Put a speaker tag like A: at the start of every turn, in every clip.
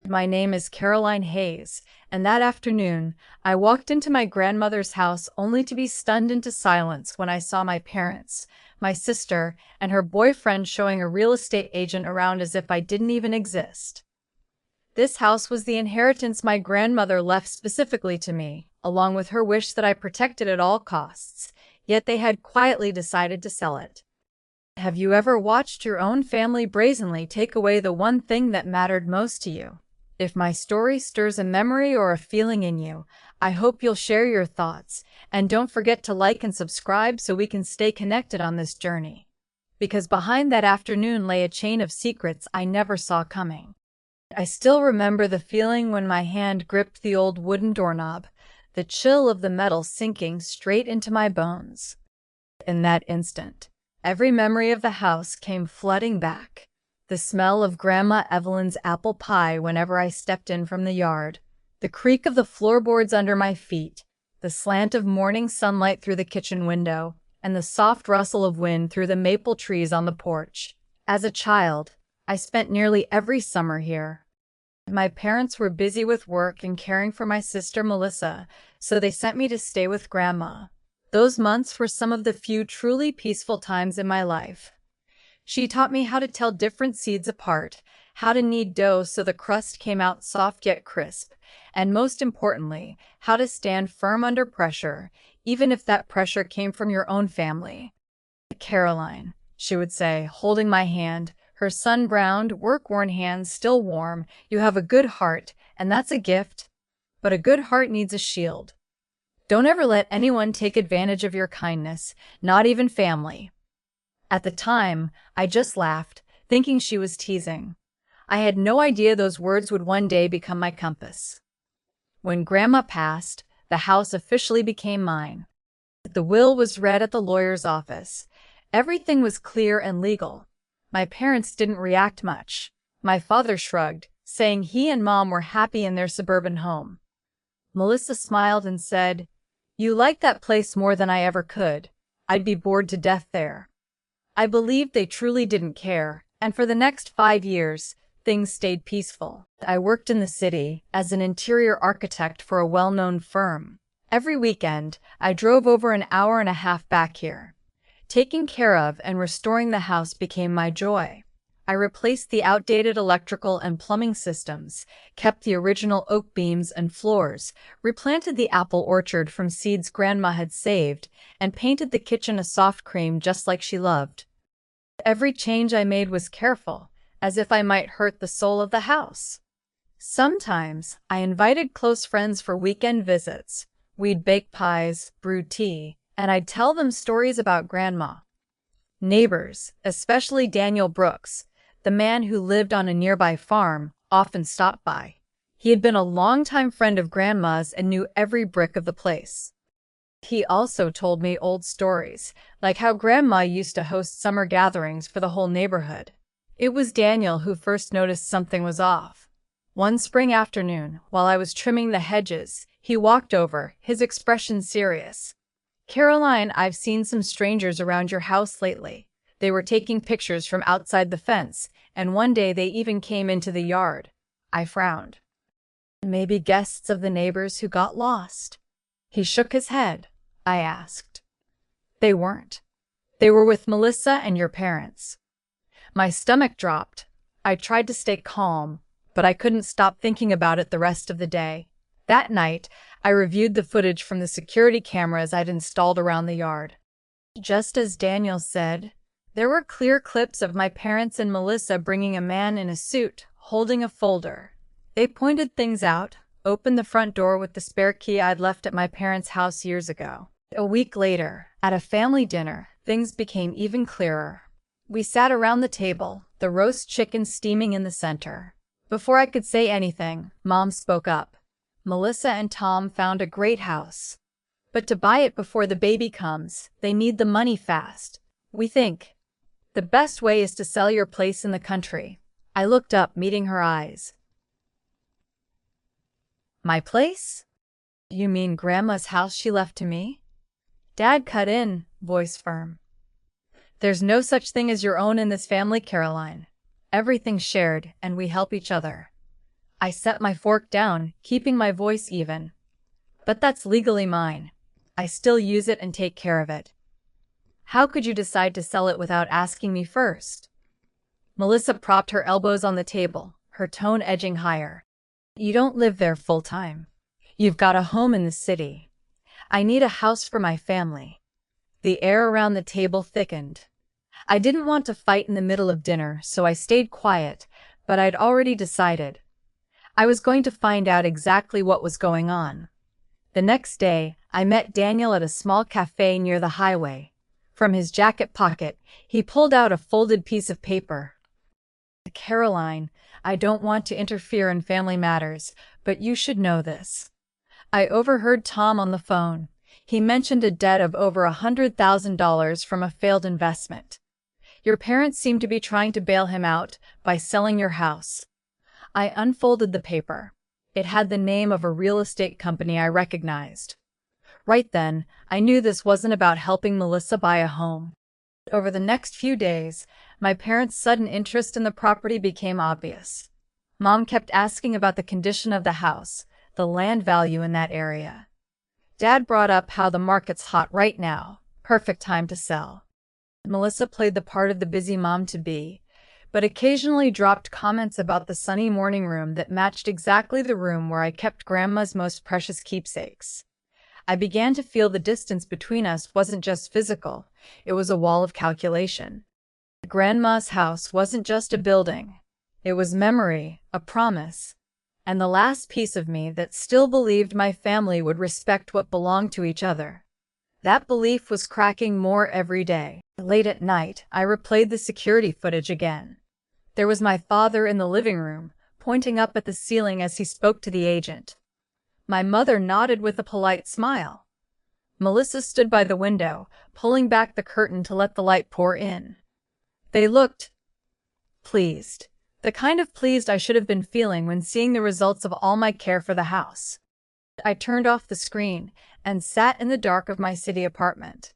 A: My name is Caroline Hayes, and that afternoon, I walked into my grandmother's house only to be stunned into silence when I saw my parents, my sister, and her boyfriend showing a real estate agent around as if I didn't even exist. This house was the inheritance my grandmother left specifically to me, along with her wish that I protect it at all costs, yet they had quietly decided to sell it. Have you ever watched your own family brazenly take away the one thing that mattered most to you? If my story stirs a memory or a feeling in you, I hope you'll share your thoughts, and don't forget to like and subscribe so we can stay connected on this journey. Because behind that afternoon lay a chain of secrets I never saw coming. I still remember the feeling when my hand gripped the old wooden doorknob, the chill of the metal sinking straight into my bones. In that instant, every memory of the house came flooding back. The smell of Grandma Evelyn's apple pie whenever I stepped in from the yard, the creak of the floorboards under my feet, the slant of morning sunlight through the kitchen window, and the soft rustle of wind through the maple trees on the porch. As a child, I spent nearly every summer here. My parents were busy with work and caring for my sister Melissa, so they sent me to stay with Grandma. Those months were some of the few truly peaceful times in my life. She taught me how to tell different seeds apart, how to knead dough so the crust came out soft yet crisp, and most importantly, how to stand firm under pressure, even if that pressure came from your own family. "Caroline," she would say, holding my hand, her sun-browned, work-worn hands still warm, "you have a good heart, and that's a gift. But a good heart needs a shield. Don't ever let anyone take advantage of your kindness, not even family." At the time, I just laughed, thinking she was teasing. I had no idea those words would one day become my compass. When Grandma passed, the house officially became mine. The will was read at the lawyer's office. Everything was clear and legal. My parents didn't react much. My father shrugged, saying he and Mom were happy in their suburban home. Melissa smiled and said, "You like that place more than I ever could. I'd be bored to death there." I believed they truly didn't care, and for the next 5 years, things stayed peaceful. I worked in the city as an interior architect for a well-known firm. Every weekend, I drove over an hour and a half back here. Taking care of and restoring the house became my joy. I replaced the outdated electrical and plumbing systems, kept the original oak beams and floors, replanted the apple orchard from seeds Grandma had saved, and painted the kitchen a soft cream just like she loved. Every change I made was careful, as if I might hurt the soul of the house. Sometimes, I invited close friends for weekend visits. We'd bake pies, brew tea, and I'd tell them stories about Grandma. Neighbors, especially Daniel Brooks, the man who lived on a nearby farm, often stopped by. He had been a longtime friend of Grandma's and knew every brick of the place. He also told me old stories, like how Grandma used to host summer gatherings for the whole neighborhood. It was Daniel who first noticed something was off. One spring afternoon, while I was trimming the hedges, he walked over, his expression serious. "Caroline, I've seen some strangers around your house lately. They were taking pictures from outside the fence, and one day they even came into the yard." I frowned. "Maybe guests of the neighbors who got lost?" He shook his head. I asked. "They weren't. They were with Melissa and your parents." My stomach dropped. I tried to stay calm, but I couldn't stop thinking about it the rest of the day. That night, I reviewed the footage from the security cameras I'd installed around the yard. Just as Daniel said, there were clear clips of my parents and Melissa bringing a man in a suit, holding a folder. They pointed things out, opened the front door with the spare key I'd left at my parents' house years ago. A week later, at a family dinner, things became even clearer. We sat around the table, the roast chicken steaming in the center. Before I could say anything, Mom spoke up. "Melissa and Tom found a great house. But to buy it before the baby comes, they need the money fast. We think the best way is to sell your place in the country." I looked up, meeting her eyes. "My place? You mean Grandma's house she left to me?" Dad cut in, voice firm. "There's no such thing as your own in this family, Caroline. Everything's shared, and we help each other." I set my fork down, keeping my voice even. But that's legally mine. I still use it and take care of it. How could you decide to sell it without asking me first? Melissa propped her elbows on the table, her tone edging higher. You don't live there full-time. You've got a home in the city. I need a house for my family. The air around the table thickened. I didn't want to fight in the middle of dinner, so I stayed quiet, but I'd already decided. I was going to find out exactly what was going on. The next day, I met Daniel at a small cafe near the highway. From his jacket pocket, he pulled out a folded piece of paper. Caroline, I don't want to interfere in family matters, but you should know this. I overheard Tom on the phone. He mentioned a debt of over $100,000 from a failed investment. Your parents seem to be trying to bail him out by selling your house. I unfolded the paper. It had the name of a real estate company I recognized. Right then, I knew this wasn't about helping Melissa buy a home. Over the next few days, my parents' sudden interest in the property became obvious. Mom kept asking about the condition of the house, the land value in that area. Dad brought up how the market's hot right now, perfect time to sell. Melissa played the part of the busy mom-to-be, but occasionally dropped comments about the sunny morning room that matched exactly the room where I kept Grandma's most precious keepsakes. I began to feel the distance between us wasn't just physical, it was a wall of calculation. Grandma's house wasn't just a building. It was memory, a promise, and the last piece of me that still believed my family would respect what belonged to each other. That belief was cracking more every day. Late at night, I replayed the security footage again. There was my father in the living room, pointing up at the ceiling as he spoke to the agent. My mother nodded with a polite smile. Melissa stood by the window, pulling back the curtain to let the light pour in. They looked pleased. The kind of pleased I should have been feeling when seeing the results of all my care for the house. I turned off the screen and sat in the dark of my city apartment.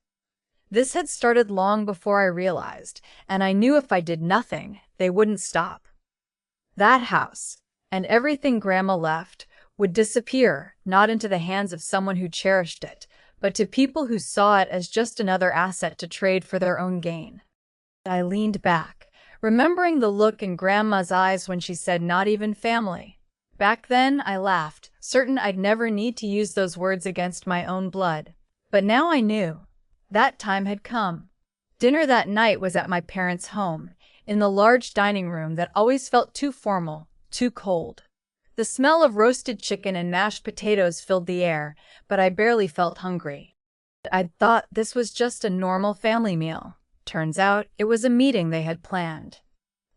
A: This had started long before I realized, and I knew if I did nothing, they wouldn't stop. That house, and everything Grandma left, would disappear, not into the hands of someone who cherished it, but to people who saw it as just another asset to trade for their own gain. I leaned back, remembering the look in Grandma's eyes when she said, "Not even family." Back then, I laughed, certain I'd never need to use those words against my own blood. But now I knew. That time had come. Dinner that night was at my parents' home, in the large dining room that always felt too formal, too cold. The smell of roasted chicken and mashed potatoes filled the air, but I barely felt hungry. I'd thought this was just a normal family meal. Turns out, it was a meeting they had planned.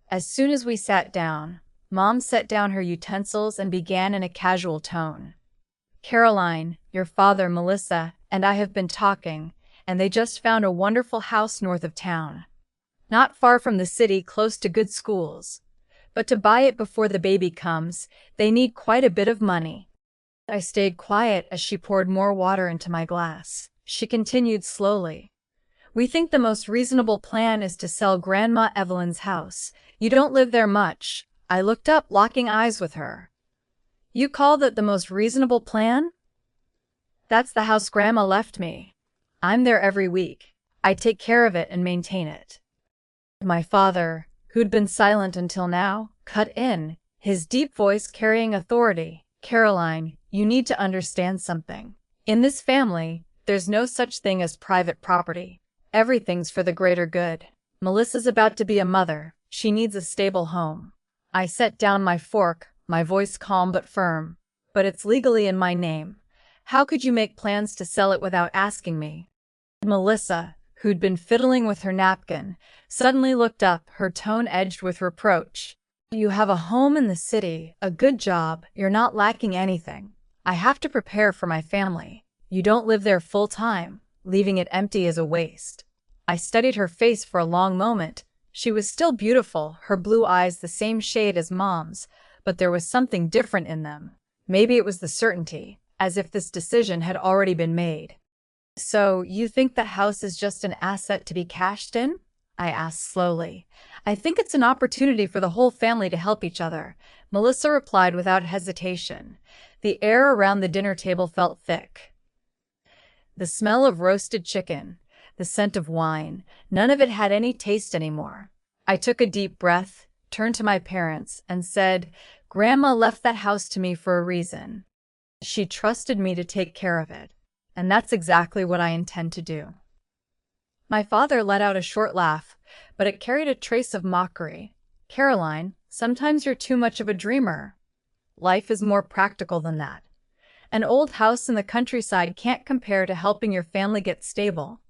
A: As soon as we sat down, Mom set down her utensils and began in a casual tone. "Caroline, your father, Melissa, and I have been talking, and they just found a wonderful house north of town. Not far from the city, close to good schools. But to buy it before the baby comes, they need quite a bit of money." I stayed quiet as she poured more water into my glass. She continued slowly. "We think the most reasonable plan is to sell Grandma Evelyn's house. You don't live there much." I looked up, locking eyes with her. "You call that the most reasonable plan?" "That's the house Grandma left me. I'm there every week. I take care of it and maintain it." My father, who'd been silent until now, cut in, his deep voice carrying authority. "Caroline, you need to understand something. In this family, there's no such thing as private property. Everything's for the greater good. Melissa's about to be a mother. She needs a stable home." I set down my fork, my voice calm but firm. "But it's legally in my name. How could you make plans to sell it without asking me?" Melissa, who'd been fiddling with her napkin, suddenly looked up, her tone edged with reproach. "You have a home in the city, a good job, you're not lacking anything. I have to prepare for my family. You don't live there full time. Leaving it empty is a waste." I studied her face for a long moment. She was still beautiful, her blue eyes the same shade as Mom's, but there was something different in them. Maybe it was the certainty, as if this decision had already been made. "So, you think the house is just an asset to be cashed in?" I asked slowly. I think it's an opportunity for the whole family to help each other, Melissa replied without hesitation. The air around the dinner table felt thick. The smell of roasted chicken, the scent of wine, none of it had any taste anymore. I took a deep breath, turned to my parents, and said, "Grandma left that house to me for a reason. She trusted me to take care of it, and that's exactly what I intend to do." My father let out a short laugh, but it carried a trace of mockery. "Caroline, sometimes you're too much of a dreamer. Life is more practical than that. An old house in the countryside can't compare to helping your family get stable."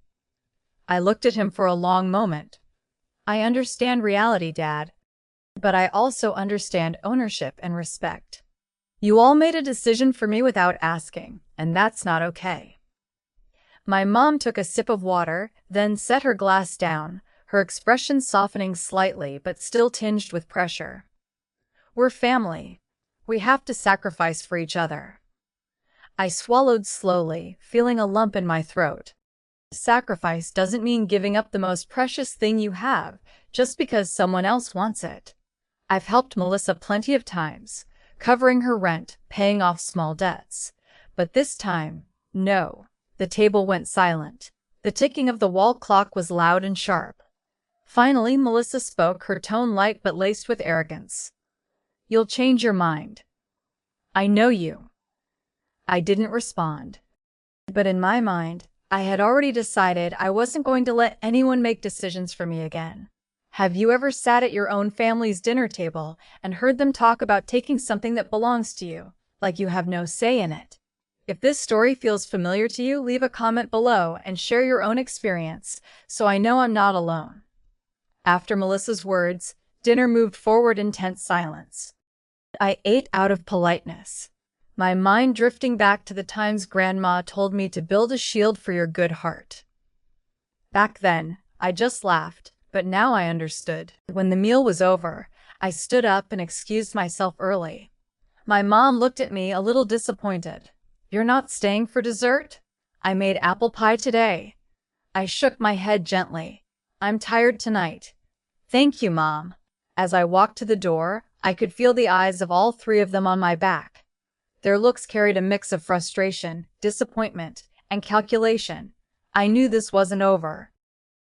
A: I looked at him for a long moment. "I understand reality, Dad, but I also understand ownership and respect. You all made a decision for me without asking, and that's not okay." My mom took a sip of water, then set her glass down, her expression softening slightly but still tinged with pressure. "We're family. We have to sacrifice for each other." I swallowed slowly, feeling a lump in my throat. Sacrifice doesn't mean giving up the most precious thing you have, just because someone else wants it. I've helped Melissa plenty of times, covering her rent, paying off small debts. But this time, no. The table went silent. The ticking of the wall clock was loud and sharp. Finally, Melissa spoke, her tone light but laced with arrogance. "You'll change your mind. I know you." I didn't respond. But in my mind, I had already decided I wasn't going to let anyone make decisions for me again. Have you ever sat at your own family's dinner table and heard them talk about taking something that belongs to you, like you have no say in it? If this story feels familiar to you, leave a comment below and share your own experience, so I know I'm not alone. After Melissa's words, dinner moved forward in tense silence. I ate out of politeness, my mind drifting back to the times Grandma told me to build a shield for your good heart. Back then, I just laughed, but now I understood. When the meal was over, I stood up and excused myself early. My mom looked at me a little disappointed. "You're not staying for dessert? I made apple pie today." I shook my head gently. "I'm tired tonight." "Thank you, Mom." As I walked to the door, I could feel the eyes of all three of them on my back. Their looks carried a mix of frustration, disappointment, and calculation. I knew this wasn't over.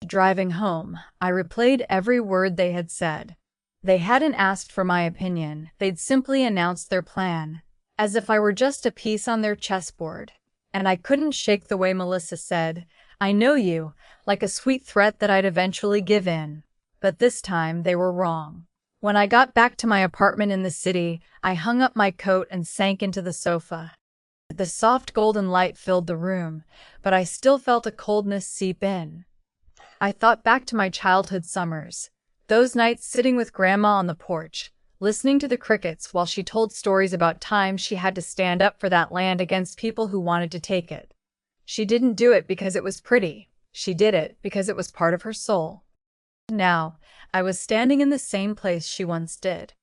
A: Driving home, I replayed every word they had said. They hadn't asked for my opinion, they'd simply announced their plan, as if I were just a piece on their chessboard. And I couldn't shake the way Melissa said, "I know you," like a sweet threat that I'd eventually give in. But this time they were wrong. When I got back to my apartment in the city, I hung up my coat and sank into the sofa. The soft golden light filled the room, but I still felt a coldness seep in. I thought back to my childhood summers, those nights sitting with Grandma on the porch, listening to the crickets while she told stories about times she had to stand up for that land against people who wanted to take it. She didn't do it because it was pretty. She did it because it was part of her soul. Now, I was standing in the same place she once did.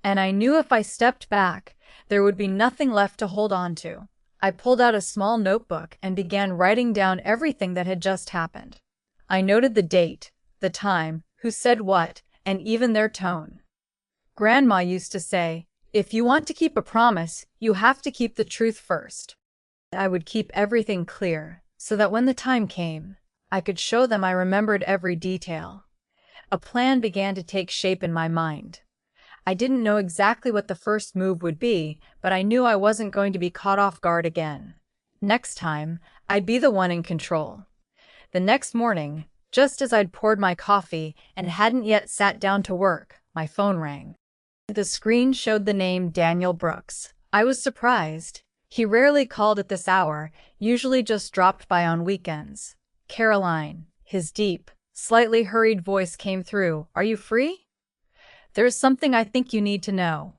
A: And I knew if I stepped back, there would be nothing left to hold on to. I pulled out a small notebook and began writing down everything that had just happened. I noted the date, the time, who said what, and even their tone. Grandma used to say, "If you want to keep a promise, you have to keep the truth first." I would keep everything clear, so that when the time came, I could show them I remembered every detail. A plan began to take shape in my mind. I didn't know exactly what the first move would be, but I knew I wasn't going to be caught off guard again. Next time, I'd be the one in control. The next morning, just as I'd poured my coffee and hadn't yet sat down to work, my phone rang. The screen showed the name Daniel Brooks. I was surprised. He rarely called at this hour, usually just dropped by on weekends. "Caroline," his deep, slightly hurried voice came through. "Are you free? There's something I think you need to know."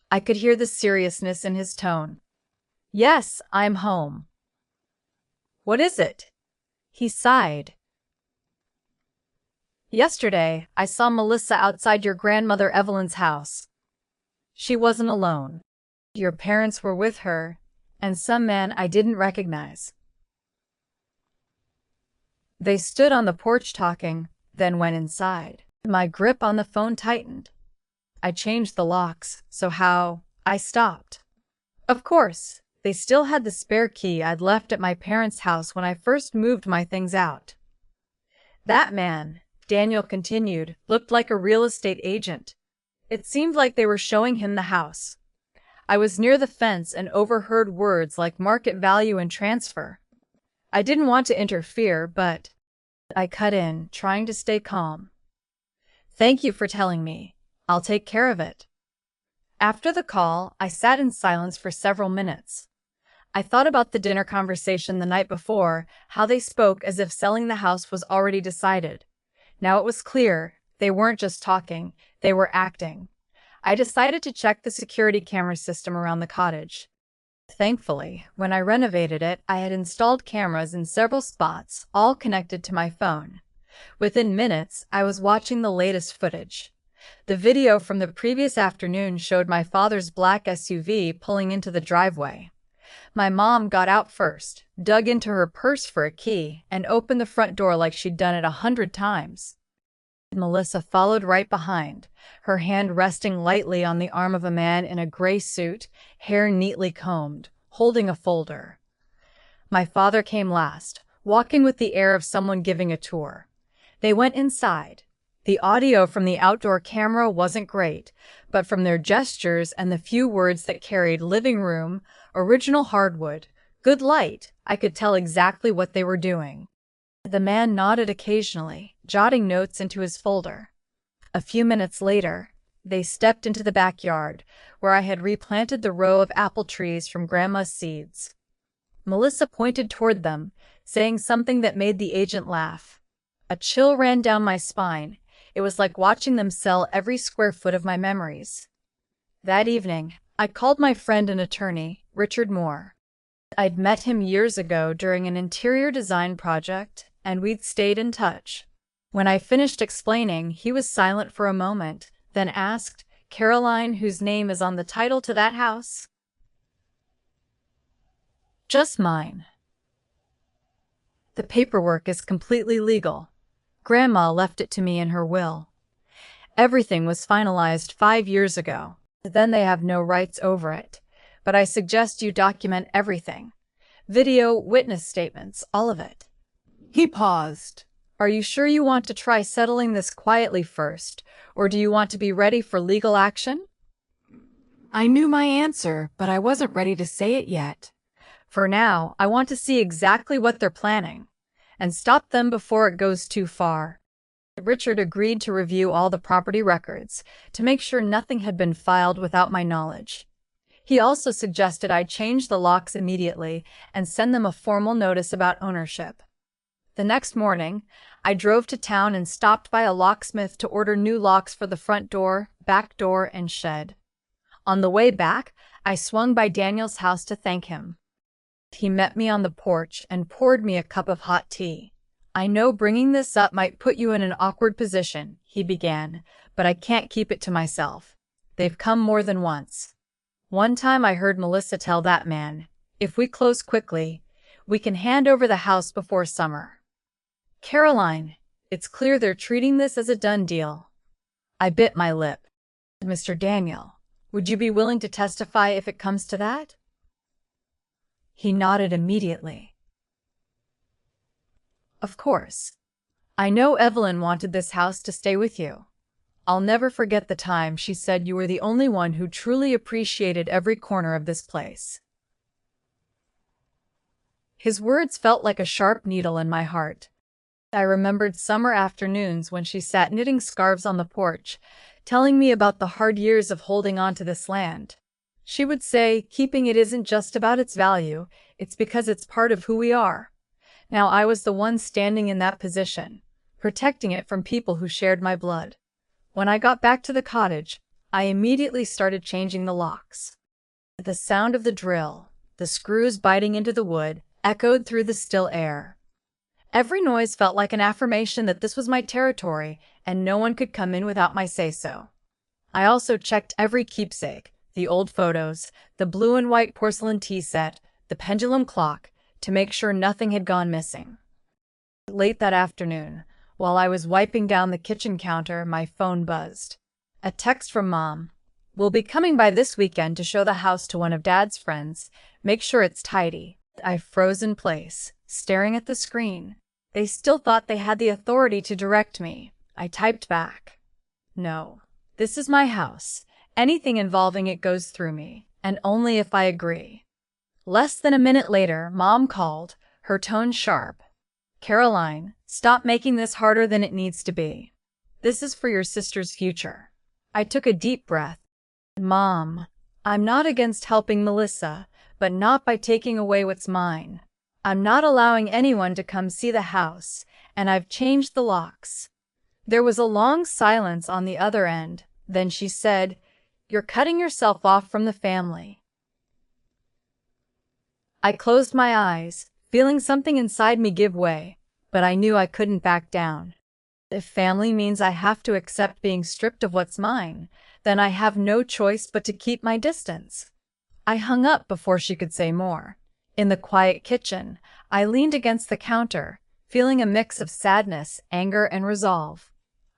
A: I could hear the seriousness in his tone. "Yes, I'm home." "What is it?" He sighed. "Yesterday, I saw Melissa outside your grandmother Evelyn's house. She wasn't alone. Your parents were with her, and some man I didn't recognize." They stood on the porch talking, then went inside. My grip on the phone tightened. I changed the locks, so how? I stopped. Of course, they still had the spare key I'd left at my parents' house when I first moved my things out. That man, Daniel continued, looked like a real estate agent. It seemed like they were showing him the house. I was near the fence and overheard words like market value and transfer. I didn't want to interfere, but I cut in, trying to stay calm. Thank you for telling me. I'll take care of it. After the call, I sat in silence for several minutes. I thought about the dinner conversation the night before, how they spoke as if selling the house was already decided. Now it was clear, they weren't just talking, they were acting. I decided to check the security camera system around the cottage. Thankfully, when I renovated it, I had installed cameras in several spots, all connected to my phone. Within minutes, I was watching the latest footage. The video from the previous afternoon showed my father's black SUV pulling into the driveway. My mom got out first, dug into her purse for a key, and opened the front door like she'd done it 100 times. Melissa followed right behind, her hand resting lightly on the arm of a man in a gray suit, hair neatly combed, holding a folder. My father came last, walking with the air of someone giving a tour. They went inside. The audio from the outdoor camera wasn't great, but from their gestures and the few words that carried living room, original hardwood, good light, I could tell exactly what they were doing. The man nodded occasionally, jotting notes into his folder. A few minutes later, they stepped into the backyard, where I had replanted the row of apple trees from Grandma's seeds. Melissa pointed toward them, saying something that made the agent laugh. A chill ran down my spine. It was like watching them sell every square foot of my memories. That evening, I called my friend and attorney, Richard Moore. I'd met him years ago during an interior design project, and we'd stayed in touch. When I finished explaining, he was silent for a moment, then asked, "Caroline, whose name is on the title to that house?" "Just mine. The paperwork is completely legal. Grandma left it to me in her will. Everything was finalized 5 years ago. Then they have no rights over it. But I suggest you document everything. Video, witness statements, all of it." He paused. "Are you sure you want to try settling this quietly first, or do you want to be ready for legal action?" I knew my answer, but I wasn't ready to say it yet. For now, I want to see exactly what they're planning, and stop them before it goes too far. Richard agreed to review all the property records, to make sure nothing had been filed without my knowledge. He also suggested I change the locks immediately and send them a formal notice about ownership. The next morning, I drove to town and stopped by a locksmith to order new locks for the front door, back door, and shed. On the way back, I swung by Daniel's house to thank him. He met me on the porch and poured me a cup of hot tea. "I know bringing this up might put you in an awkward position," he began, "but I can't keep it to myself. They've come more than once. One time I heard Melissa tell that man, 'If we close quickly, we can hand over the house before summer.' Caroline, it's clear they're treating this as a done deal." I bit my lip. "Mr. Daniel, would you be willing to testify if it comes to that?" He nodded immediately. "Of course. I know Evelyn wanted this house to stay with you. I'll never forget the time she said you were the only one who truly appreciated every corner of this place." His words felt like a sharp needle in my heart. I remembered summer afternoons when she sat knitting scarves on the porch, telling me about the hard years of holding on to this land. She would say, "Keeping it isn't just about its value, it's because it's part of who we are." Now I was the one standing in that position, protecting it from people who shared my blood. When I got back to the cottage, I immediately started changing the locks. The sound of the drill, the screws biting into the wood, echoed through the still air. Every noise felt like an affirmation that this was my territory, and no one could come in without my say-so. I also checked every keepsake, the old photos, the blue and white porcelain tea set, the pendulum clock, to make sure nothing had gone missing. Late that afternoon, while I was wiping down the kitchen counter, my phone buzzed. A text from Mom. "We'll be coming by this weekend to show the house to one of Dad's friends. Make sure it's tidy." I froze in place, staring at the screen. They still thought they had the authority to direct me. I typed back, "No. This is my house. Anything involving it goes through me, and only if I agree." Less than a minute later, Mom called, her tone sharp. "Caroline, stop making this harder than it needs to be. This is for your sister's future." I took a deep breath. "Mom, I'm not against helping Melissa, but not by taking away what's mine. I'm not allowing anyone to come see the house, and I've changed the locks." There was a long silence on the other end. Then she said, "You're cutting yourself off from the family." I closed my eyes, feeling something inside me give way, but I knew I couldn't back down. If family means I have to accept being stripped of what's mine, then I have no choice but to keep my distance. I hung up before she could say more. In the quiet kitchen, I leaned against the counter, feeling a mix of sadness, anger, and resolve.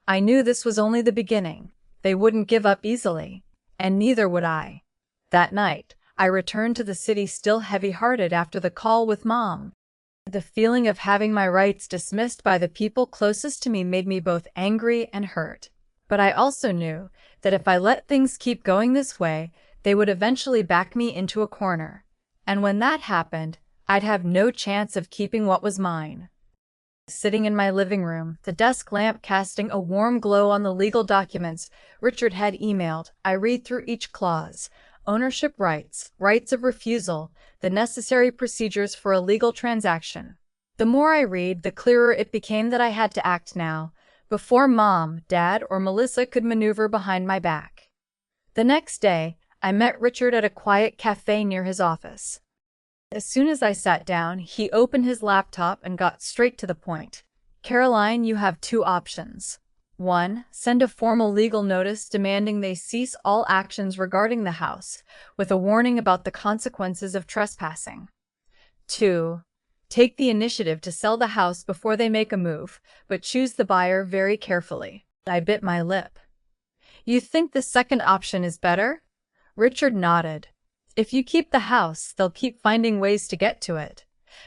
A: I knew this was only the beginning. They wouldn't give up easily, and neither would I. That night, I returned to the city still heavy-hearted after the call with Mom. The feeling of having my rights dismissed by the people closest to me made me both angry and hurt. But I also knew that if I let things keep going this way, they would eventually back me into a corner. And when that happened, I'd have no chance of keeping what was mine. Sitting in my living room, the desk lamp casting a warm glow on the legal documents Richard had emailed, I read through each clause. Ownership rights, rights of refusal, the necessary procedures for a legal transaction. The more I read, the clearer it became that I had to act now, before Mom, Dad, or Melissa could maneuver behind my back. The next day, I met Richard at a quiet cafe near his office. As soon as I sat down, he opened his laptop and got straight to the point. "Caroline, you have two options. 1. Send a formal legal notice demanding they cease all actions regarding the house, with a warning about the consequences of trespassing. 2. Take the initiative to sell the house before they make a move, but choose the buyer very carefully." I bit my lip. "You think the second option is better?" Richard nodded. "If you keep the house, they'll keep finding ways to get to it.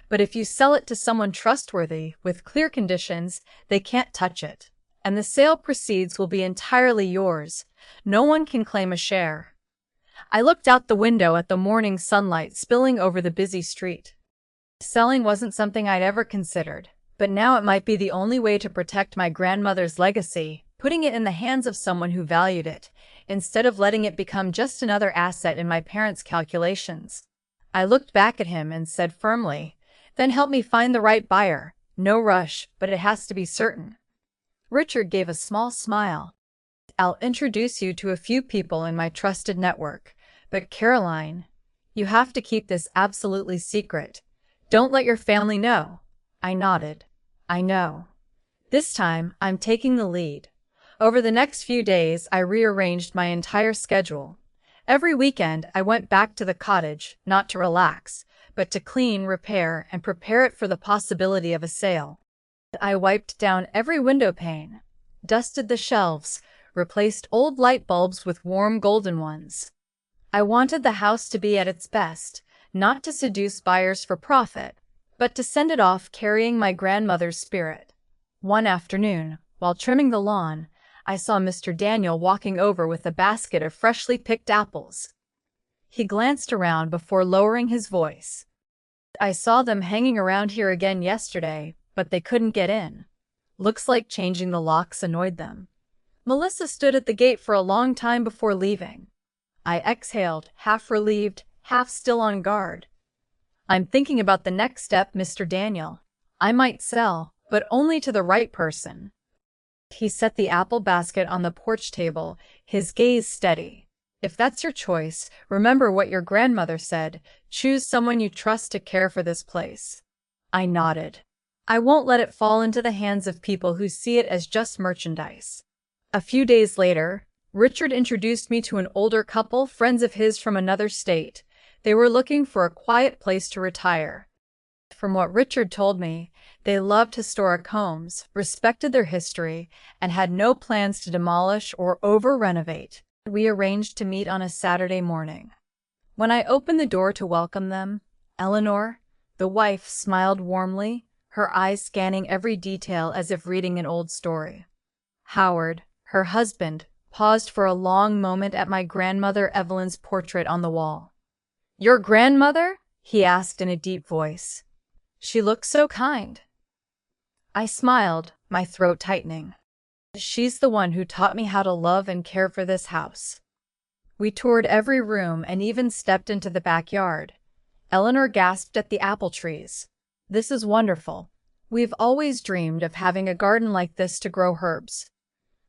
A: But if you sell it to someone trustworthy, with clear conditions, they can't touch it. And the sale proceeds will be entirely yours. No one can claim a share." I looked out the window at the morning sunlight spilling over the busy street. Selling wasn't something I'd ever considered, but now it might be the only way to protect my grandmother's legacy, putting it in the hands of someone who valued it, instead of letting it become just another asset in my parents' calculations. I looked back at him and said firmly, "Then help me find the right buyer. No rush, but it has to be certain." Richard gave a small smile. "I'll introduce you to a few people in my trusted network, but Caroline, you have to keep this absolutely secret. Don't let your family know." I nodded. "I know. This time, I'm taking the lead." Over the next few days, I rearranged my entire schedule. Every weekend, I went back to the cottage, not to relax, but to clean, repair, and prepare it for the possibility of a sale. I wiped down every window pane, dusted the shelves, replaced old light bulbs with warm golden ones. I wanted the house to be at its best, not to seduce buyers for profit, but to send it off carrying my grandmother's spirit. One afternoon, while trimming the lawn, I saw Mr. Daniel walking over with a basket of freshly picked apples. He glanced around before lowering his voice. "I saw them hanging around here again yesterday, but they couldn't get in. Looks like changing the locks annoyed them." Melissa stood at the gate for a long time before leaving. I exhaled, half relieved, half still on guard. "I'm thinking about the next step, Mr. Daniel. I might sell, but only to the right person." He set the apple basket on the porch table, his gaze steady. "If that's your choice, remember what your grandmother said. Choose someone you trust to care for this place." I nodded. "I won't let it fall into the hands of people who see it as just merchandise." A few days later, Richard introduced me to an older couple, friends of his from another state. They were looking for a quiet place to retire. From what Richard told me, they loved historic homes, respected their history, and had no plans to demolish or over-renovate. We arranged to meet on a Saturday morning. When I opened the door to welcome them, Eleanor, the wife, smiled warmly, her eyes scanning every detail as if reading an old story. Howard, her husband, paused for a long moment at my grandmother Evelyn's portrait on the wall. "Your grandmother?" he asked in a deep voice. "She looks so kind." I smiled, my throat tightening. "She's the one who taught me how to love and care for this house." We toured every room and even stepped into the backyard. Eleanor gasped at the apple trees. "This is wonderful. We've always dreamed of having a garden like this to grow herbs."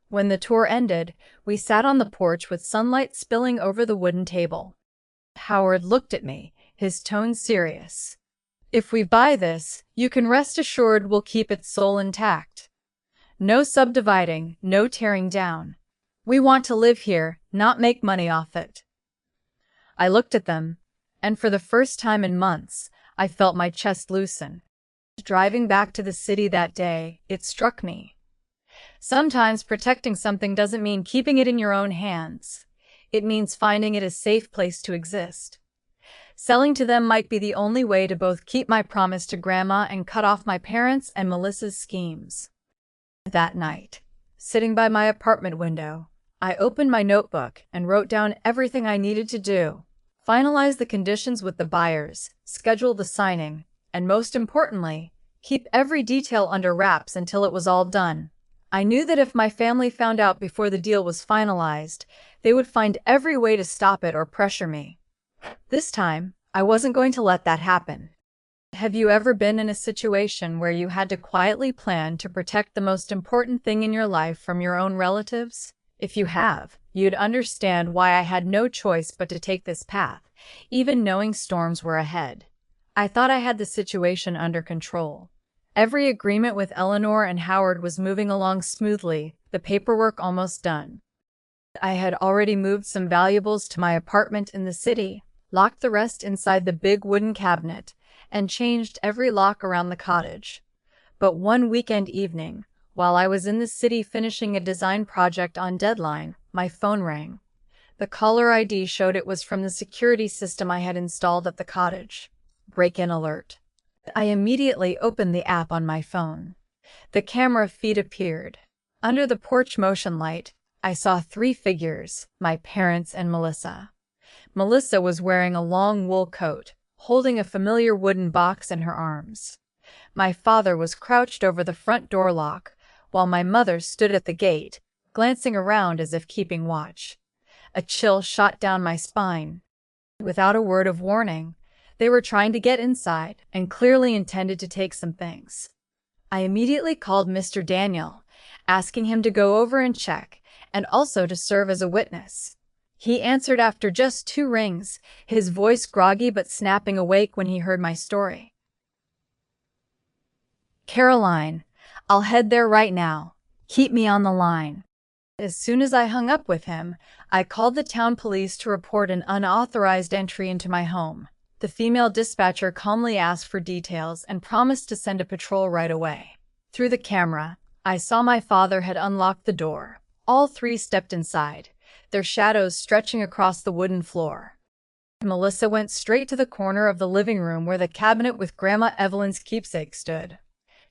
A: When the tour ended, we sat on the porch with sunlight spilling over the wooden table. Howard looked at me, his tone serious. "If we buy this, you can rest assured we'll keep its soul intact. No subdividing, no tearing down. We want to live here, not make money off it." I looked at them, and for the first time in months, I felt my chest loosen. Driving back to the city that day, it struck me. Sometimes protecting something doesn't mean keeping it in your own hands. It means finding it a safe place to exist. Selling to them might be the only way to both keep my promise to Grandma and cut off my parents' and Melissa's schemes. That night, sitting by my apartment window, I opened my notebook and wrote down everything I needed to do. Finalize the conditions with the buyers, schedule the signing, and most importantly, keep every detail under wraps until it was all done. I knew that if my family found out before the deal was finalized, they would find every way to stop it or pressure me. This time, I wasn't going to let that happen. Have you ever been in a situation where you had to quietly plan to protect the most important thing in your life from your own relatives? If you have, you'd understand why I had no choice but to take this path, even knowing storms were ahead. I thought I had the situation under control. Every agreement with Eleanor and Howard was moving along smoothly, the paperwork almost done. I had already moved some valuables to my apartment in the city, locked the rest inside the big wooden cabinet, and changed every lock around the cottage. But one weekend evening, while I was in the city finishing a design project on deadline, my phone rang. The caller ID showed it was from the security system I had installed at the cottage. Break-in alert. I immediately opened the app on my phone. The camera feed appeared. Under the porch motion light, I saw 3 figures, my parents and Melissa. Melissa was wearing a long wool coat, holding a familiar wooden box in her arms. My father was crouched over the front door lock, while my mother stood at the gate, glancing around as if keeping watch. A chill shot down my spine. Without a word of warning, they were trying to get inside and clearly intended to take some things. I immediately called Mr. Daniel, asking him to go over and check, and also to serve as a witness. He answered after just 2 rings, his voice groggy but snapping awake when he heard my story. "Caroline, I'll head there right now. Keep me on the line." As soon as I hung up with him, I called the town police to report an unauthorized entry into my home. The female dispatcher calmly asked for details and promised to send a patrol right away. Through the camera, I saw my father had unlocked the door. All 3 stepped inside, their shadows stretching across the wooden floor. Melissa went straight to the corner of the living room where the cabinet with Grandma Evelyn's keepsake stood.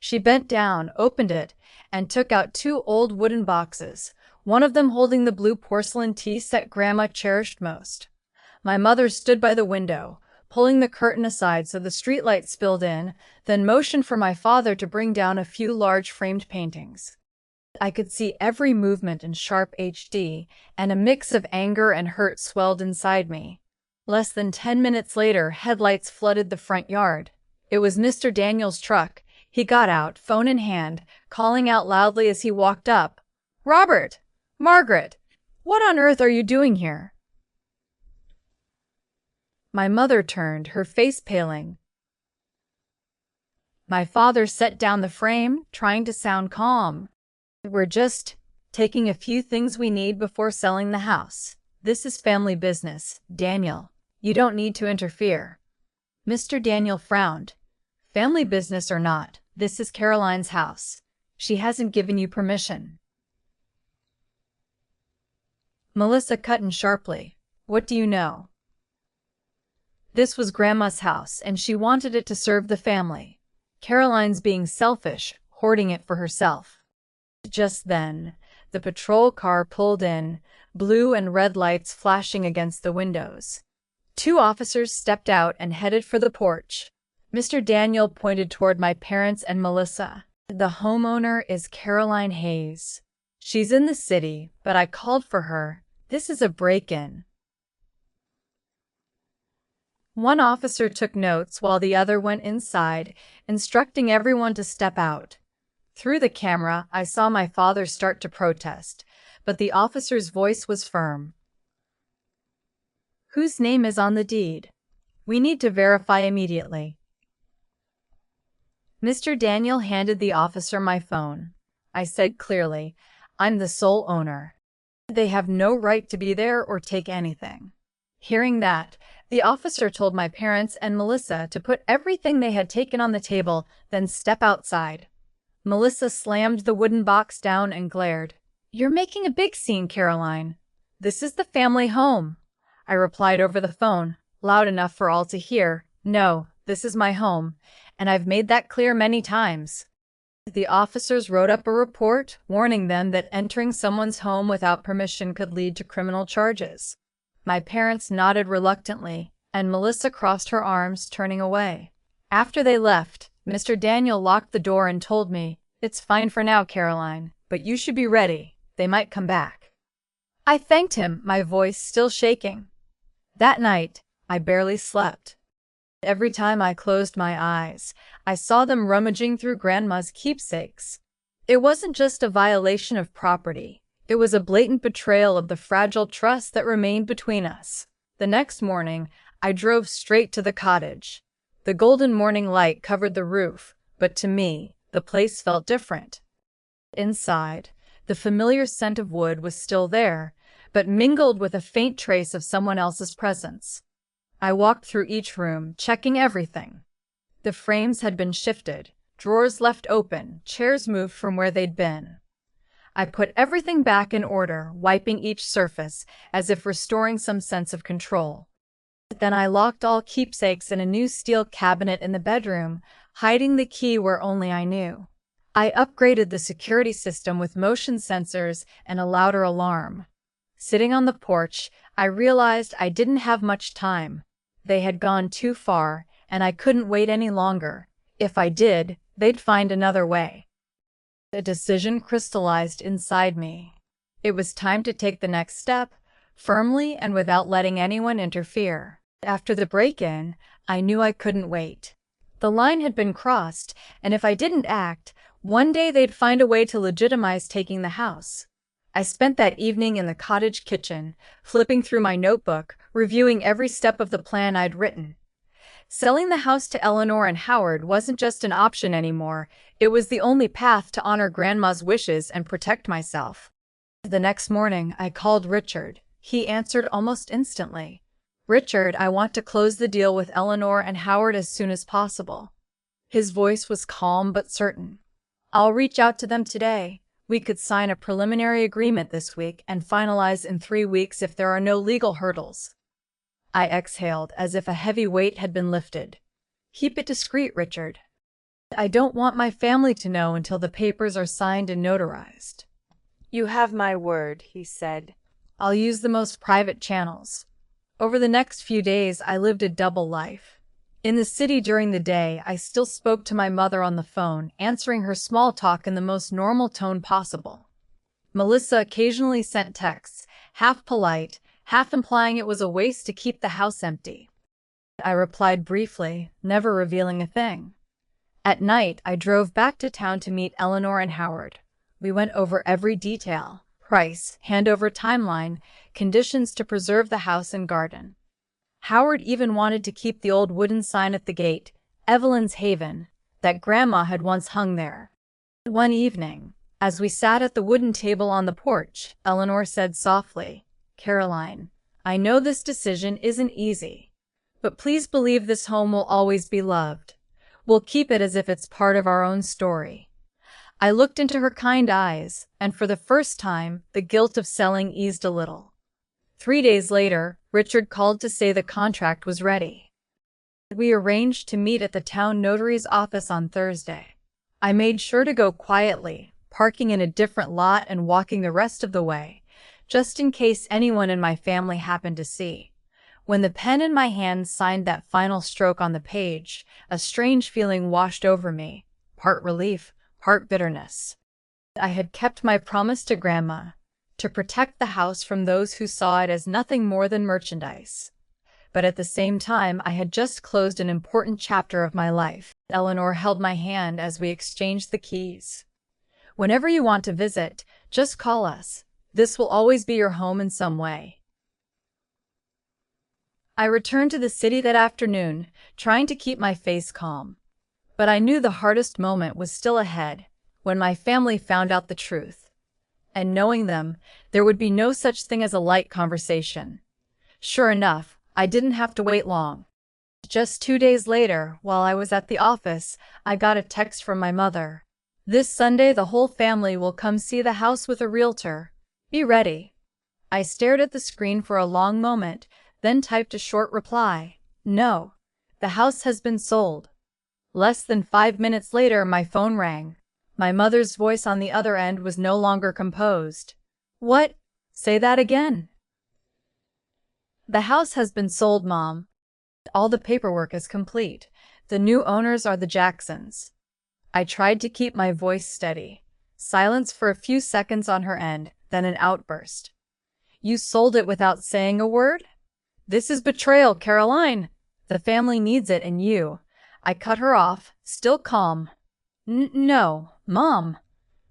A: She bent down, opened it, and took out 2 old wooden boxes, one of them holding the blue porcelain tea set Grandma cherished most. My mother stood by the window, pulling the curtain aside so the streetlight spilled in, then motioned for my father to bring down a few large framed paintings. I could see every movement in sharp HD, and a mix of anger and hurt swelled inside me. Less than 10 minutes later, headlights flooded the front yard. It was Mr. Daniel's truck. He got out, phone in hand, calling out loudly as he walked up, "Robert! Margaret! What on earth are you doing here?" My mother turned, her face paling. My father set down the frame, trying to sound calm. "We're just taking a few things we need before selling the house. This is family business, Daniel. You don't need to interfere." Mr. Daniel frowned. Family business or not, this is Caroline's house. She hasn't given you permission. Melissa cut in sharply. What do you know? This was Grandma's house, and she wanted it to serve the family. Caroline's being selfish, hoarding it for herself. Just then, the patrol car pulled in, blue and red lights flashing against the windows. 2 officers stepped out and headed for the porch. Mr. Daniel pointed toward my parents and Melissa. The homeowner is Caroline Hayes. She's in the city, but I called for her. This is a break-in. One officer took notes while the other went inside, instructing everyone to step out. Through the camera, I saw my father start to protest, but the officer's voice was firm. Whose name is on the deed? We need to verify immediately. Mr. Daniel handed the officer my phone. I said clearly, I'm the sole owner. They have no right to be there or take anything. Hearing that, the officer told my parents and Melissa to put everything they had taken on the table, then step outside. Melissa slammed the wooden box down and glared. You're making a big scene, Caroline. This is the family home. I replied over the phone, loud enough for all to hear. No, this is my home, and I've made that clear many times. The officers wrote up a report, warning them that entering someone's home without permission could lead to criminal charges. My parents nodded reluctantly, and Melissa crossed her arms, turning away. After they left, Mr. Daniel locked the door and told me, It's fine for now, Caroline, but you should be ready. They might come back. I thanked him, my voice still shaking. That night, I barely slept. Every time I closed my eyes, I saw them rummaging through Grandma's keepsakes. It wasn't just a violation of property. It was a blatant betrayal of the fragile trust that remained between us. The next morning, I drove straight to the cottage. The golden morning light covered the roof, but to me, the place felt different. Inside, the familiar scent of wood was still there, but mingled with a faint trace of someone else's presence. I walked through each room, checking everything. The frames had been shifted, drawers left open, chairs moved from where they'd been. I put everything back in order, wiping each surface, as if restoring some sense of control. Then I locked all keepsakes in a new steel cabinet in the bedroom, hiding the key where only I knew. I upgraded the security system with motion sensors and a louder alarm. Sitting on the porch, I realized I didn't have much time. They had gone too far, and I couldn't wait any longer. If I did, they'd find another way. A decision crystallized inside me. It was time to take the next step, firmly and without letting anyone interfere. After the break-in, I knew I couldn't wait. The line had been crossed, and if I didn't act, one day they'd find a way to legitimize taking the house. I spent that evening in the cottage kitchen, flipping through my notebook, reviewing every step of the plan I'd written. Selling the house to Eleanor and Howard wasn't just an option anymore, it was the only path to honor Grandma's wishes and protect myself. The next morning, I called Richard. He answered almost instantly. Richard, I want to close the deal with Eleanor and Howard as soon as possible. His voice was calm but certain. I'll reach out to them today. We could sign a preliminary agreement this week and finalize in 3 weeks if there are no legal hurdles. I exhaled as if a heavy weight had been lifted. Keep it discreet, Richard. I don't want my family to know until the papers are signed and notarized. You have my word, he said. I'll use the most private channels. Over the next few days, I lived a double life. In the city during the day, I still spoke to my mother on the phone, answering her small talk in the most normal tone possible. Melissa occasionally sent texts, half polite, half implying it was a waste to keep the house empty. I replied briefly, never revealing a thing. At night, I drove back to town to meet Eleanor and Howard. We went over every detail: price, handover timeline, conditions to preserve the house and garden. Howard even wanted to keep the old wooden sign at the gate, Evelyn's Haven, that Grandma had once hung there. One evening, as we sat at the wooden table on the porch, Eleanor said softly, Caroline, I know this decision isn't easy, but please believe this home will always be loved. We'll keep it as if it's part of our own story." I looked into her kind eyes, and for the first time, the guilt of selling eased a little. 3 days later, Richard called to say the contract was ready. We arranged to meet at the town notary's office on Thursday. I made sure to go quietly, parking in a different lot and walking the rest of the way, just in case anyone in my family happened to see. When the pen in my hand signed that final stroke on the page, a strange feeling washed over me, part relief, part bitterness. I had kept my promise to Grandma, to protect the house from those who saw it as nothing more than merchandise. But at the same time, I had just closed an important chapter of my life. Eleanor held my hand as we exchanged the keys. "Whenever you want to visit, just call us. This will always be your home in some way." I returned to the city that afternoon, trying to keep my face calm. But I knew the hardest moment was still ahead, when my family found out the truth. And knowing them, there would be no such thing as a light conversation. Sure enough, I didn't have to wait long. Just 2 days later, while I was at the office, I got a text from my mother. "This Sunday the whole family will come see the house with a realtor. Be ready." I stared at the screen for a long moment, then typed a short reply. "No. The house has been sold." Less than 5 minutes later, my phone rang. My mother's voice on the other end was no longer composed. "What? Say that again." "The house has been sold, Mom. All the paperwork is complete. The new owners are the Jacksons." I tried to keep my voice steady. Silence for a few seconds on her end, then an outburst. "You sold it without saying a word? This is betrayal, Caroline. The family needs it and you—" I cut her off, still calm. No, Mom.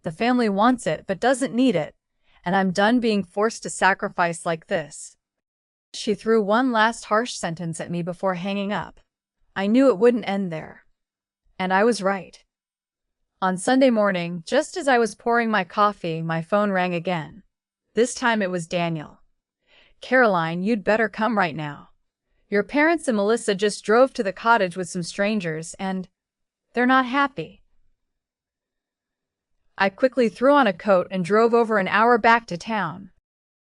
A: The family wants it but doesn't need it, and I'm done being forced to sacrifice like this." She threw one last harsh sentence at me before hanging up. I knew it wouldn't end there. And I was right. On Sunday morning, just as I was pouring my coffee, my phone rang again. This time it was Daniel. "Caroline, you'd better come right now. Your parents and Melissa just drove to the cottage with some strangers, and they're not happy." I quickly threw on a coat and drove over an hour back to town.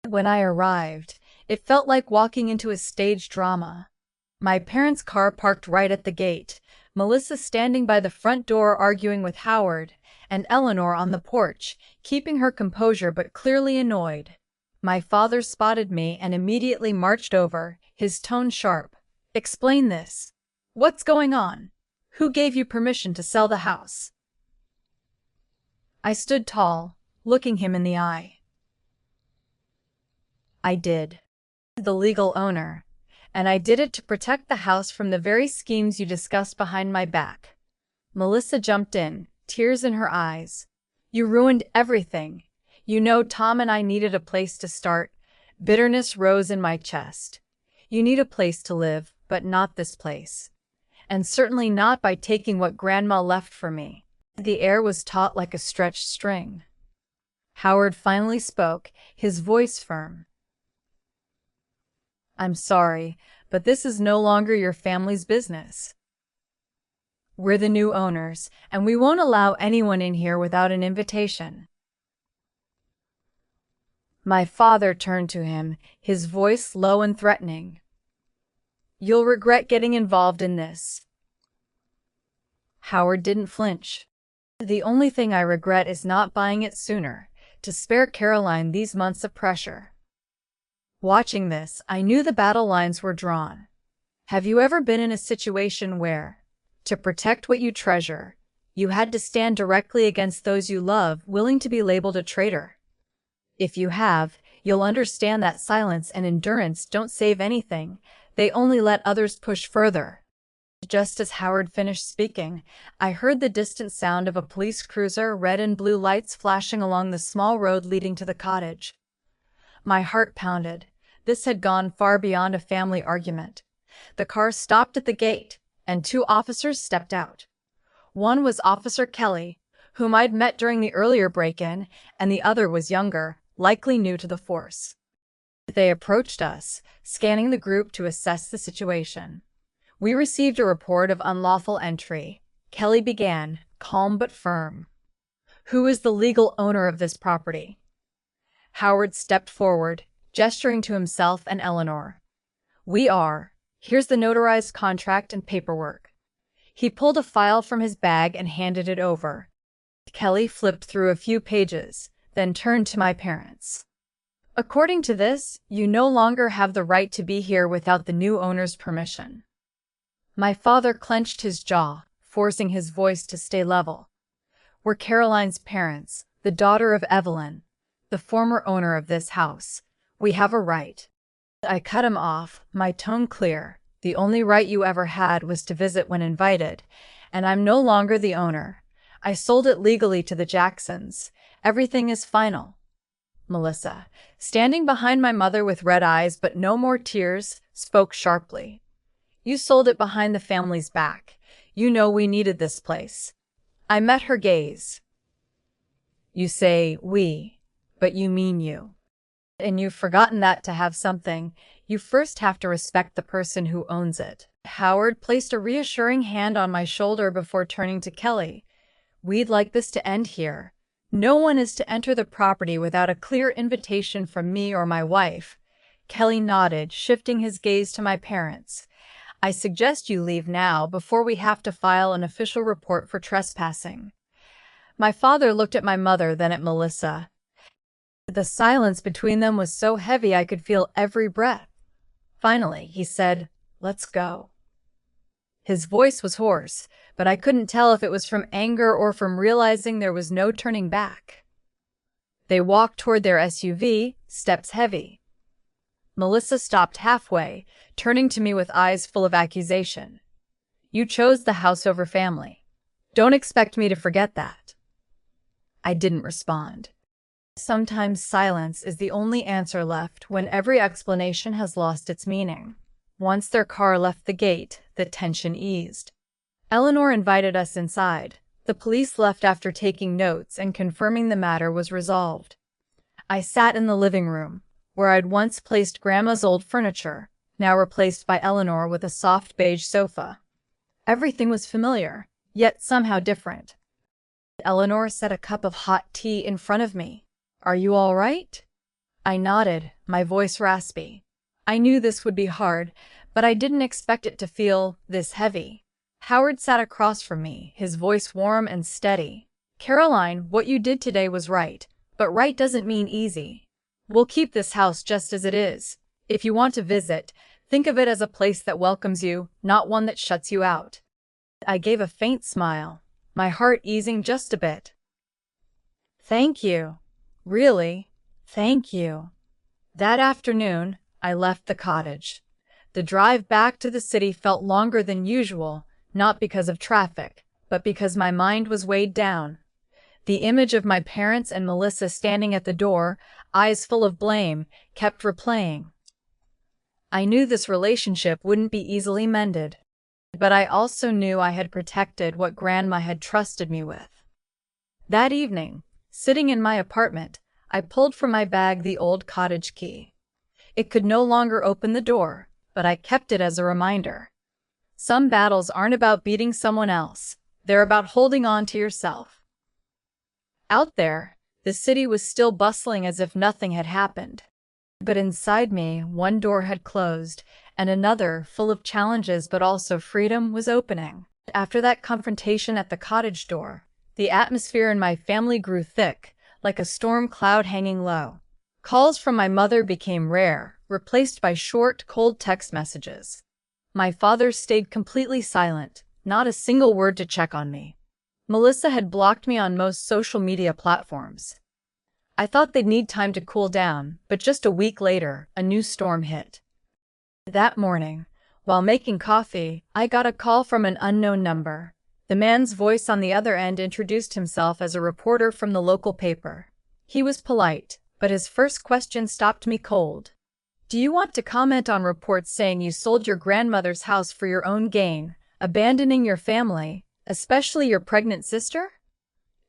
A: When I arrived, it felt like walking into a stage drama. My parents' car parked right at the gate, Melissa standing by the front door arguing with Howard, and Eleanor on the porch, keeping her composure but clearly annoyed. My father spotted me and immediately marched over, his tone sharp. "Explain this. What's going on? Who gave you permission to sell the house?" I stood tall, looking him in the eye. "I did. The legal owner. And I did it to protect the house from the very schemes you discussed behind my back." Melissa jumped in, tears in her eyes. "You ruined everything. You know Tom and I needed a place to start." Bitterness rose in my chest. "You need a place to live, but not this place. And certainly not by taking what Grandma left for me." The air was taut like a stretched string. Howard finally spoke, his voice firm. "I'm sorry, but this is no longer your family's business. We're the new owners, and we won't allow anyone in here without an invitation." My father turned to him, his voice low and threatening. "You'll regret getting involved in this." Howard didn't flinch. "The only thing I regret is not buying it sooner, to spare Caroline these months of pressure." Watching this, I knew the battle lines were drawn. Have you ever been in a situation where, to protect what you treasure, you had to stand directly against those you love, willing to be labeled a traitor? If you have, you'll understand that silence and endurance don't save anything, they only let others push further. Just as Howard finished speaking, I heard the distant sound of a police cruiser, red and blue lights flashing along the small road leading to the cottage. My heart pounded. This had gone far beyond a family argument. The car stopped at the gate, and 2 officers stepped out. One was Officer Kelly, whom I'd met during the earlier break-in, and the other was younger, likely new to the force. They approached us, scanning the group to assess the situation. We received a report of unlawful entry, Kelly began, calm but firm. Who is the legal owner of this property? Howard stepped forward, gesturing to himself and Eleanor. We are. Here's the notarized contract and paperwork. He pulled a file from his bag and handed it over. Kelly flipped through a few pages, then turned to my parents. According to this, you no longer have the right to be here without the new owner's permission. My father clenched his jaw, forcing his voice to stay level. We're Caroline's parents, the daughter of Evelyn, the former owner of this house. We have a right. I cut him off, my tone clear. The only right you ever had was to visit when invited, and I'm no longer the owner. I sold it legally to the Jacksons. Everything is final. Melissa, standing behind my mother with red eyes but no more tears, spoke sharply. You sold it behind the family's back. You know we needed this place. I met her gaze. You say we, but you mean you. And you've forgotten that to have something, you first have to respect the person who owns it. Howard placed a reassuring hand on my shoulder before turning to Kelly. We'd like this to end here. No one is to enter the property without a clear invitation from me or my wife. Kelly nodded, shifting his gaze to my parents. I suggest you leave now before we have to file an official report for trespassing. My father looked at my mother, then at Melissa. The silence between them was so heavy I could feel every breath. Finally, he said, "Let's go." His voice was hoarse, but I couldn't tell if it was from anger or from realizing there was no turning back. They walked toward their SUV, steps heavy. Melissa stopped halfway, turning to me with eyes full of accusation. You chose the house over family. Don't expect me to forget that. I didn't respond. Sometimes silence is the only answer left when every explanation has lost its meaning. Once their car left the gate, the tension eased. Eleanor invited us inside. The police left after taking notes and confirming the matter was resolved. I sat in the living room, where I'd once placed Grandma's old furniture, now replaced by Eleanor with a soft beige sofa. Everything was familiar, yet somehow different. Eleanor set a cup of hot tea in front of me. Are you all right? I nodded, my voice raspy. I knew this would be hard, but I didn't expect it to feel this heavy. Howard sat across from me, his voice warm and steady. Caroline, what you did today was right, but right doesn't mean easy. We'll keep this house just as it is. If you want to visit, think of it as a place that welcomes you, not one that shuts you out. I gave a faint smile, my heart easing just a bit. Thank you. Really, thank you. That afternoon, I left the cottage. The drive back to the city felt longer than usual, not because of traffic, but because my mind was weighed down. The image of my parents and Melissa standing at the door, eyes full of blame, kept replaying. I knew this relationship wouldn't be easily mended, but I also knew I had protected what Grandma had trusted me with. That evening, sitting in my apartment, I pulled from my bag the old cottage key. It could no longer open the door, but I kept it as a reminder. Some battles aren't about beating someone else, they're about holding on to yourself. Out there, the city was still bustling as if nothing had happened. But inside me, one door had closed, and another, full of challenges but also freedom, was opening. After that confrontation at the cottage door, the atmosphere in my family grew thick, like a storm cloud hanging low. Calls from my mother became rare, replaced by short, cold text messages. My father stayed completely silent, not a single word to check on me. Melissa had blocked me on most social media platforms. I thought they'd need time to cool down, but just a week later, a new storm hit. That morning, while making coffee, I got a call from an unknown number. The man's voice on the other end introduced himself as a reporter from the local paper. He was polite, but his first question stopped me cold. Do you want to comment on reports saying you sold your grandmother's house for your own gain, abandoning your family, especially your pregnant sister?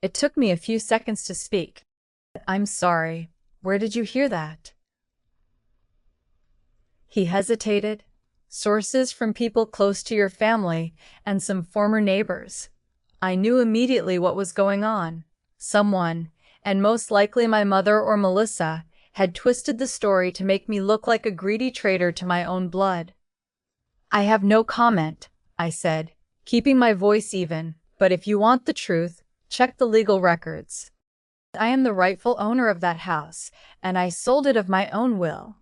A: It took me a few seconds to speak. I'm sorry, where did you hear that? He hesitated. Sources from people close to your family and some former neighbors. I knew immediately what was going on. Someone, and most likely my mother or Melissa, had twisted the story to make me look like a greedy traitor to my own blood. I have no comment, I said, keeping my voice even, but if you want the truth, check the legal records. I am the rightful owner of that house, and I sold it of my own will.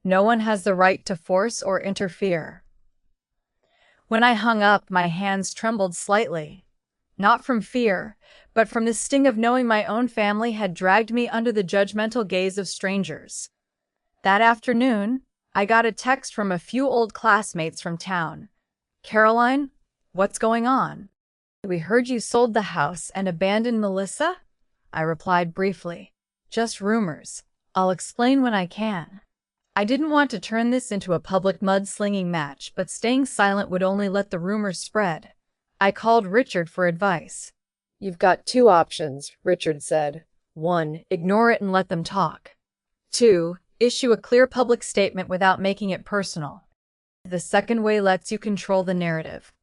A: No one has the right to force or interfere. When I hung up, my hands trembled slightly. Not from fear, but from the sting of knowing my own family had dragged me under the judgmental gaze of strangers. That afternoon, I got a text from a few old classmates from town. "Caroline, what's going on? We heard you sold the house and abandoned Melissa?" I replied briefly. "Just rumors. I'll explain when I can." I didn't want to turn this into a public mudslinging match, but staying silent would only let the rumors spread. I called Richard for advice. "You've got two options," Richard said. 1. Ignore it and let them talk. 2. Issue a clear public statement without making it personal. The second way lets you control the narrative.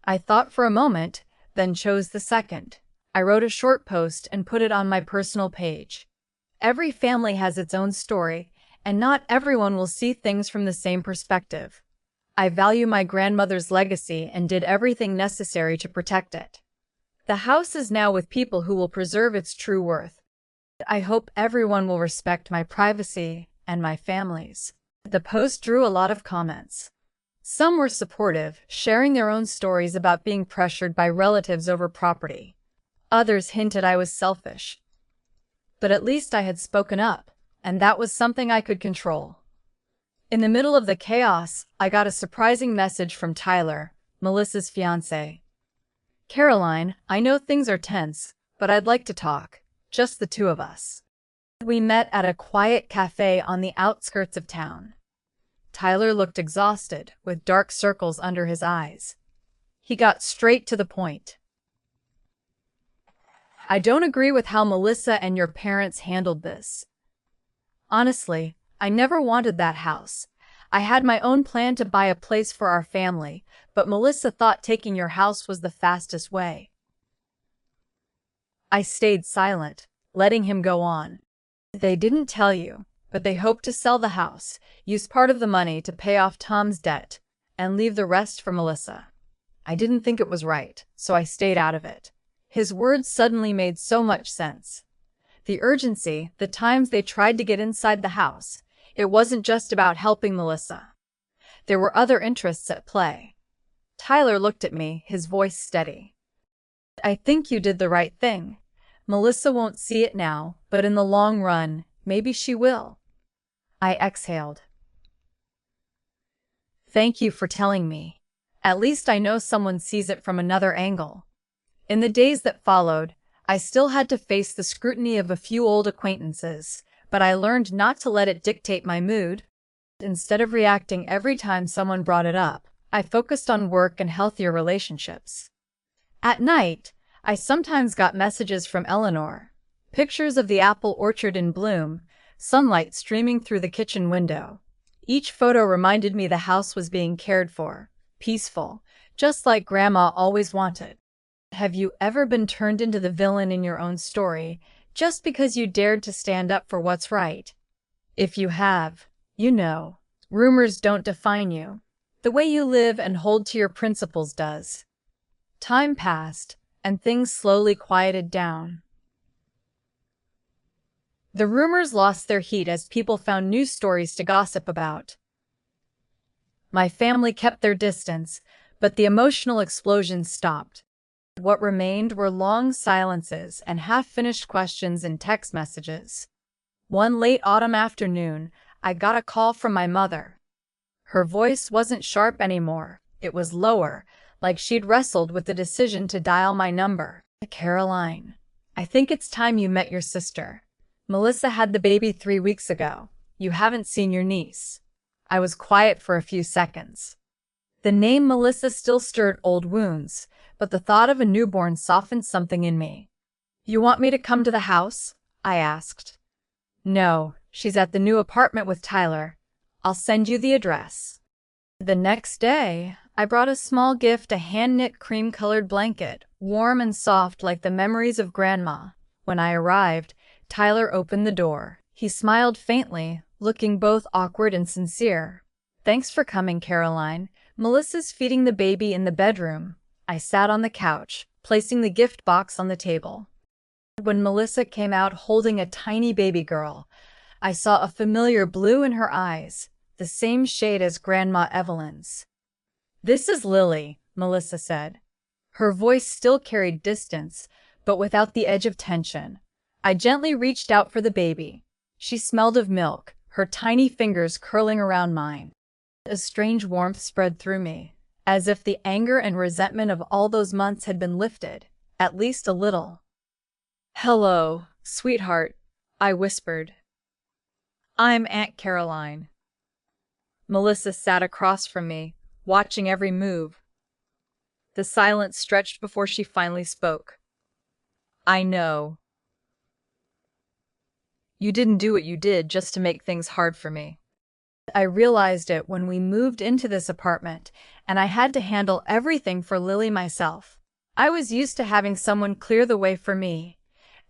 A: I thought for a moment, then chose the second. I wrote a short post and put it on my personal page. Every family has its own story, and not everyone will see things from the same perspective. I value my grandmother's legacy and did everything necessary to protect it. The house is now with people who will preserve its true worth. I hope everyone will respect my privacy and my family's. The post drew a lot of comments. Some were supportive, sharing their own stories about being pressured by relatives over property. Others hinted I was selfish. But at least I had spoken up, and that was something I could control. In the middle of the chaos, I got a surprising message from Tyler, Melissa's fiancé. "Caroline, I know things are tense, but I'd like to talk, just the two of us." We met at a quiet cafe on the outskirts of town. Tyler looked exhausted, with dark circles under his eyes. He got straight to the point. "I don't agree with how Melissa and your parents handled this. Honestly, I never wanted that house. I had my own plan to buy a place for our family, but Melissa thought taking your house was the fastest way." I stayed silent, letting him go on. "They didn't tell you, but they hoped to sell the house, use part of the money to pay off Tom's debt, and leave the rest for Melissa. I didn't think it was right, so I stayed out of it." His words suddenly made so much sense. The urgency, the times they tried to get inside the house, it wasn't just about helping Melissa. There were other interests at play. Tyler looked at me, his voice steady. "I think you did the right thing. Melissa won't see it now, but in the long run, maybe she will." I exhaled. "Thank you for telling me. At least I know someone sees it from another angle." In the days that followed, I still had to face the scrutiny of a few old acquaintances, but I learned not to let it dictate my mood. Instead of reacting every time someone brought it up, I focused on work and healthier relationships. At night, I sometimes got messages from Eleanor, pictures of the apple orchard in bloom, sunlight streaming through the kitchen window. Each photo reminded me the house was being cared for, peaceful, just like Grandma always wanted. Have you ever been turned into the villain in your own story, just because you dared to stand up for what's right? If you have, you know, rumors don't define you. The way you live and hold to your principles does. Time passed, and things slowly quieted down. The rumors lost their heat as people found new stories to gossip about. My family kept their distance, but the emotional explosions stopped. What remained were long silences and half-finished questions in text messages. One late autumn afternoon, I got a call from my mother. Her voice wasn't sharp anymore. It was lower, like she'd wrestled with the decision to dial my number. "Caroline, I think it's time you met your sister. Melissa had the baby 3 weeks ago. You haven't seen your niece." I was quiet for a few seconds. The name Melissa still stirred old wounds, but the thought of a newborn softened something in me. "You want me to come to the house?" I asked. "No, she's at the new apartment with Tyler. I'll send you the address." The next day, I brought a small gift, a hand-knit cream-colored blanket, warm and soft like the memories of Grandma. When I arrived, Tyler opened the door. He smiled faintly, looking both awkward and sincere. "Thanks for coming, Caroline. Melissa's feeding the baby in the bedroom." I sat on the couch, placing the gift box on the table. When Melissa came out holding a tiny baby girl, I saw a familiar blue in her eyes, the same shade as Grandma Evelyn's. "This is Lily," Melissa said. Her voice still carried distance, but without the edge of tension. I gently reached out for the baby. She smelled of milk, her tiny fingers curling around mine. A strange warmth spread through me, as if the anger and resentment of all those months had been lifted, at least a little. "Hello, sweetheart," I whispered. "I'm Aunt Caroline." Melissa sat across from me, watching every move. The silence stretched before she finally spoke. "I know. You didn't do what you did just to make things hard for me." I realized it when we moved into this apartment, and I had to handle everything for Lily myself. I was used to having someone clear the way for me,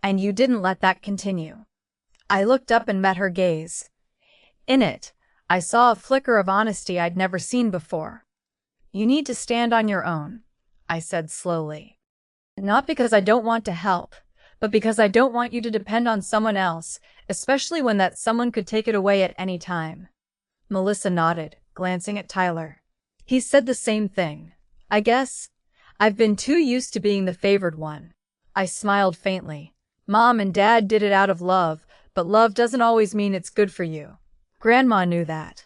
A: and you didn't let that continue. I looked up and met her gaze. In it, I saw a flicker of honesty I'd never seen before. "You need to stand on your own," I said slowly. "Not because I don't want to help, but because I don't want you to depend on someone else, especially when that someone could take it away at any time." Melissa nodded, glancing at Tyler. He said the same thing. "I guess I've been too used to being the favored one." I smiled faintly. "Mom and Dad did it out of love, but love doesn't always mean it's good for you. Grandma knew that.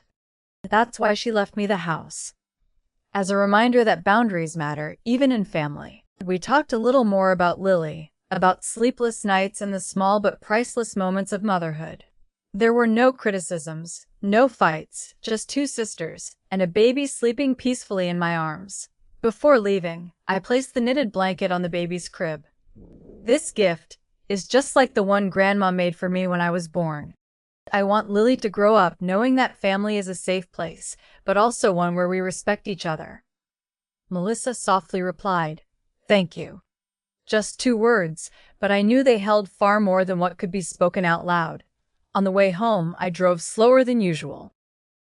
A: That's why she left me the house." As a reminder that boundaries matter, even in family. We talked a little more about Lily, about sleepless nights and the small but priceless moments of motherhood. There were no criticisms, no fights, just two sisters, and a baby sleeping peacefully in my arms. Before leaving, I placed the knitted blanket on the baby's crib. "This gift is just like the one Grandma made for me when I was born. I want Lily to grow up knowing that family is a safe place, but also one where we respect each other." Melissa softly replied, "Thank you." Just 2 words, but I knew they held far more than what could be spoken out loud. On the way home, I drove slower than usual.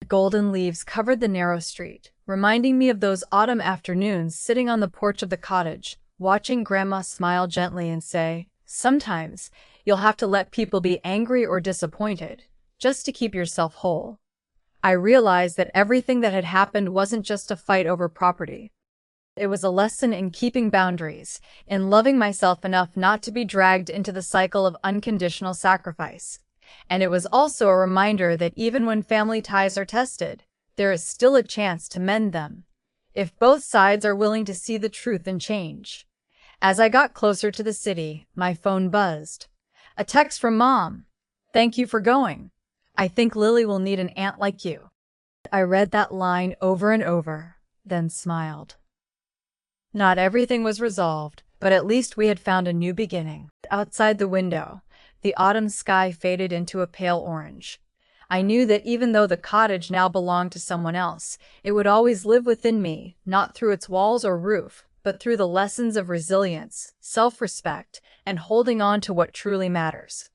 A: Golden leaves covered the narrow street, reminding me of those autumn afternoons sitting on the porch of the cottage, watching Grandma smile gently and say, "Sometimes you'll have to let people be angry or disappointed, just to keep yourself whole." I realized that everything that had happened wasn't just a fight over property. It was a lesson in keeping boundaries, in loving myself enough not to be dragged into the cycle of unconditional sacrifice. And it was also a reminder that even when family ties are tested, there is still a chance to mend them, if both sides are willing to see the truth and change. As I got closer to the city, my phone buzzed. A text from Mom. "Thank you for going. I think Lily will need an aunt like you." I read that line over and over, then smiled. Not everything was resolved, but at least we had found a new beginning. Outside the window, the autumn sky faded into a pale orange. I knew that even though the cottage now belonged to someone else, it would always live within me, not through its walls or roof, but through the lessons of resilience, self-respect, and holding on to what truly matters.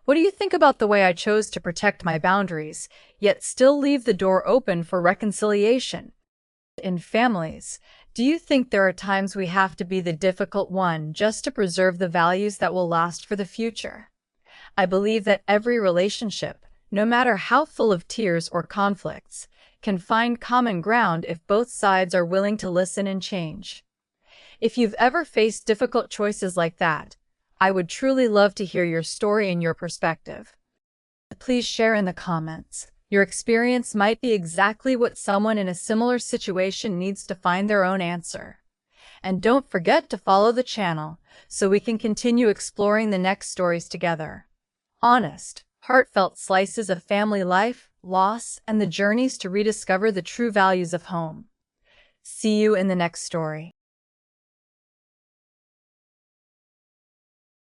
A: What do you think about the way I chose to protect my boundaries, yet still leave the door open for reconciliation? In families, do you think there are times we have to be the difficult one just to preserve the values that will last for the future? I believe that every relationship, no matter how full of tears or conflicts, can find common ground if both sides are willing to listen and change. If you've ever faced difficult choices like that, I would truly love to hear your story and your perspective. Please share in the comments. Your experience might be exactly what someone in a similar situation needs to find their own answer. And don't forget to follow the channel so we can continue exploring the next stories together. Honest, heartfelt slices of family life, loss, and the journeys to rediscover the true values of home. See you in the next story.